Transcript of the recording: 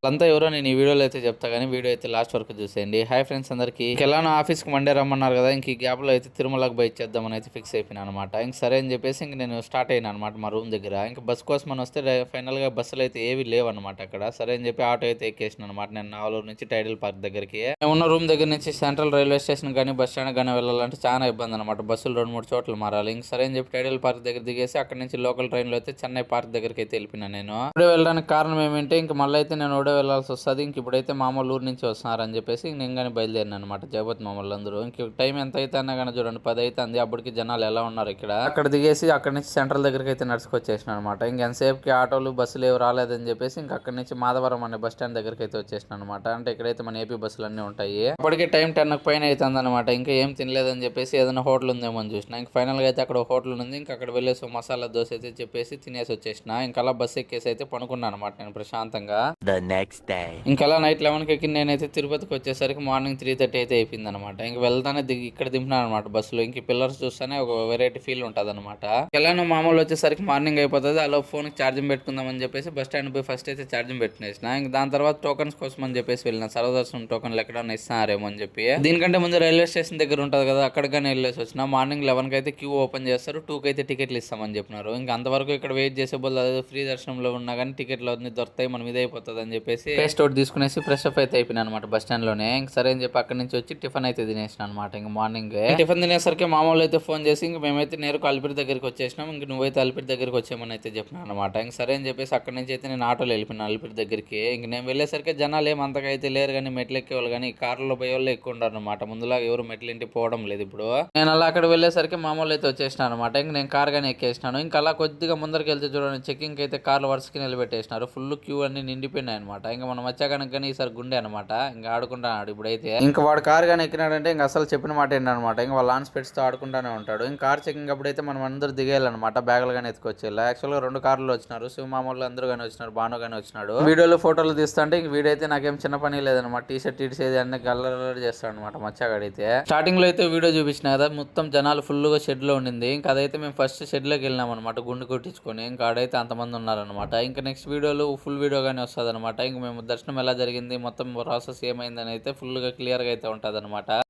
అంతా ఎవరో నేను ఈ వీడియోలో అయితే చెప్తా కానీ వీడియో అయితే లాస్ట్ వరకు చూసేయండి. హాయ్ ఫ్రెండ్స్ అందరికి. ఎలానో ఆఫీస్కి మండే రమ్మన్నారు కదా, ఇంక ఈ గ్యాప్లో అయితే తిరుమలకు బయట చేద్దామని అయితే ఫిక్స్ అయిపోయినా అనమాట. ఇంక సరే అని చెప్పేసి ఇంక నేను స్టార్ట్ అయినా అనమాట మా రూమ్ దగ్గర. ఇంక బస్ కోసం అని వస్తే ఫైనల్గా బస్సులు అయితే ఏవి లేవు అనమాట అక్కడ. సరే అని చెప్పి ఆటో అయితే ఎక్కేసిన అనమాట నేను నావలూరు నుంచి టైడల్ పార్క్ దగ్గరికి. మేము ఉన్న రూమ్ దగ్గర నుంచి సెంట్రల్ రైల్వే స్టేషన్ కానీ బస్ స్టాండ్ కానీ వెళ్ళాలంటే చాలా ఇబ్బంది అనమాట. బస్సులు 2-3 చోట్ల మారాలి. ఇంక సరే అని చెప్పి టైడల్ పార్క్ దగ్గర దిగేసి అక్కడ నుంచి లోకల్ ట్రైన్లో అయితే చెన్నై పార్క్ దగ్గరికి అయితే వెళ్ళిపోయినా. నేను ఇప్పుడే వెళ్ళడానికి కారణం ఏమంటే ఇంక మళ్ళీ అయితే నేను ఓడే వెళ్ళాల్సి వస్తుంది. ఇంక ఇప్పుడైతే మామూలు ఊరు నుంచి వస్తున్నారని చెప్పేసి నేను కానీ బయలుదేరిన అనమాట. జగపతి మామూలు అందరూ ఇంక టైం ఎంత అయితే అన్నా కానీ చూడండి 10 అయితే అంది. అప్పటికి జనాలు ఎలా ఉన్నారు ఇక్కడ. అక్కడ దిగేసి అక్కడ నుంచి సెంట్రల్ దగ్గరికి అయితే నడుచుకొచ్చేసిన అనమాట. ఇంక ఎంతసేపుకి ఆటోలు బస్సులు ఏవి రాలేదని చెప్పేసి ఇంక అక్కడ నుంచి మాధవరం అనే బస్ స్టాండ్ దగ్గరికి అయితే వచ్చేసిన అనమాట. అంటే ఇక్కడైతే మన ఏపీ బస్సులు అన్నీ ఉంటాయి. అప్పటికే టైం 10 పైన అవుతుంది అనమాట. ఇంకా ఏం తినలేదని చెప్పేసి ఏదైనా హోటల్ ఉందేమో అని చూసిన. ఇంక ఫైనల్ గా అయితే అక్కడ హోటల్ ఉంది. ఇంకా అక్కడ వెళ్ళేసి మసాలా దోశ అయితే చెప్పేసి తినేసి వచ్చేసిన. ఇంకా అలా బస్సు ఎక్కేసి అయితే పనుకున్నాను అనమాట నేను ప్రశాంతంగా. ఇంకా నైట్ 11కి ఎక్కి నేనైతే తిరుపతికి వచ్చేసరికి మార్నింగ్ 3:30 అయితే అయిపోయింది అనమాట. ఇంక వెళ్తానే ఇక్కడ దింపినాను అనమాట బస్సులో. ఇంక పిల్లర్స్ చూస్తేనే ఒక వెరైటీ ఫీల్ ఉంటుంది అనమాట. ఎలానో మామూలు వచ్చేసరికి మార్నింగ్ అయిపోతుంది. అలా ఫోన్ ఛార్జింగ్ పెట్టుకుందాం అని చెప్పేసి బస్ స్టాండ్ పోయి ఫస్ట్ అయితే ఛార్జింగ్ పెట్టినేసిన. ఇంక దాని తర్వాత టోకన్స్ కోసం అని చెప్పేసి వెళ్ళిన. సర్వదర్శనం టోకన్లు ఎక్కడన్నా ఇస్తున్నారేమో అని చెప్పి. దీనికంటే ముందు రైల్వే స్టేషన్ దగ్గర ఉంటుంది కదా, అక్కడికనే వెళ్ళేసి వచ్చిన. మార్నింగ్ 11కి అయితే క్యూ ఓపెన్ చేస్తారు, 2కి అయితే టికెట్లు ఇస్తామని చెప్పినారు. ఇంకా అంతవరకు ఇక్కడ వెయిట్ చేసే బదులు అదే ఫ్రీ దర్శనంలో ఉన్నా కానీ టికెట్లు అన్ని దొరుకుతాయి, మనం ఇది అయిపోతుంది అని చెప్పేసి పేస్ట్ అవుట్ తీసుకునేసి ఫ్రెష్ అప్ అయితే అయిపోయినా అనమాట బస్ స్టాండ్ లోనే. ఇంక సరే అని చెప్పి అక్కడ నుంచి వచ్చి టిఫిన్ అయితే తినేసిన అనమాట. ఇంక మార్నింగ్ టిఫిన్ తినేసరికి మామూలు అయితే ఫోన్ చేసి ఇంక మేమైతే నేరుగా అలిపిరి దగ్గరికి వచ్చేసినాం. ఇంక నువ్వైతే అలిపిరి దగ్గరికి వచ్చామని అయితే చెప్పినా అనమాట. ఇంక సరే అని చెప్పేసి అక్కడ నుంచి అయితే నేను ఆటోలో వెళ్ళిపోయినా అలిపిరి దగ్గరికి. ఇంక నేను వెళ్ళేసరికి జనాలు ఏం అంతగా అయితే లేరు కానీ మెట్లు ఎక్కేవాళ్ళు కానీ కార్లో పోయే వాళ్ళు ఎక్కువ ఉంటారు అనమాట. ముందులా ఎవరు మెట్లు ఇంటి పోవడం లేదు ఇప్పుడు. నేను అలా అక్కడ వెళ్ళేసరికి మామూలు అయితే వచ్చేసిన అనమాట. ఇంక నేను కార్ గానీ ఎక్కేసినాను. ఇంకా అలా కొద్దిగా ముందరికి వెళ్తే చూడండి చెకింగ్ అయితే కార్లు వరుసకి నిలబెట్టేసినారు. ఫుల్ క్యూ అన్ని నిండిపోయినాయి అనమాట. ఇంకా మనం వచ్చాకనక కానీ ఈసారి గుండె అనమాట. ఇంకా ఆడుకుంటాడు ఇప్పుడైతే. ఇంకా వాడు కార్ గానీ ఎక్కినాడంటే ఇంకా అసలు చెప్పిన మాట ఏంటనమాట. ఇంకా వాళ్ళ ఆన్ స్పెట్స్ తో ఆడుకుంటానే ఉంటాడు. ఇంకా కార్ చెకింగ్ అప్పుడైతే మనం అందరూ దిగేయాలన్నమాట. బ్యాగులు కానీ ఎత్తుకొచ్చేలా. యాక్చువల్గా 2 కార్లు వచ్చినారు. శివమామూలు అందరూ కానీ వచ్చినారు, బాను కానీ వచ్చినాడు. వీడియోలో ఫోటోలు తీస్తుంటే ఇంక వీడైతే నాకేం చిన్న పని లేదనమాట. టీ షర్ట్ ఇడిసేది అన్ని గల్లర్ చేస్తాడు అనమాట మచ్చాగాడైతే. స్టార్టింగ్ లో అయితే వీడియో చూపించిన కదా, మొత్తం జనాలు ఫుల్ గా షెడ్ లో ఉండింది. ఇంకా అదైతే మేము ఫస్ట్ షెడ్ లోకి వెళ్ళినాం అనమాట గుండు కొట్టించుకొని. ఇంకా ఆడైతే అంతమంది ఉన్నారనమాట. ఇంకా నెక్స్ట్ వీడియోలో ఫుల్ వీడియో గానీ వస్తుంది అనమాట. ఇంకా మేము దర్శనం ఎలా జరిగింది మొత్తం ప్రాసెస్ ఏమైందని అయితే ఫుల్ గా క్లియర్ గా అయితే ఉంటది అనమాట.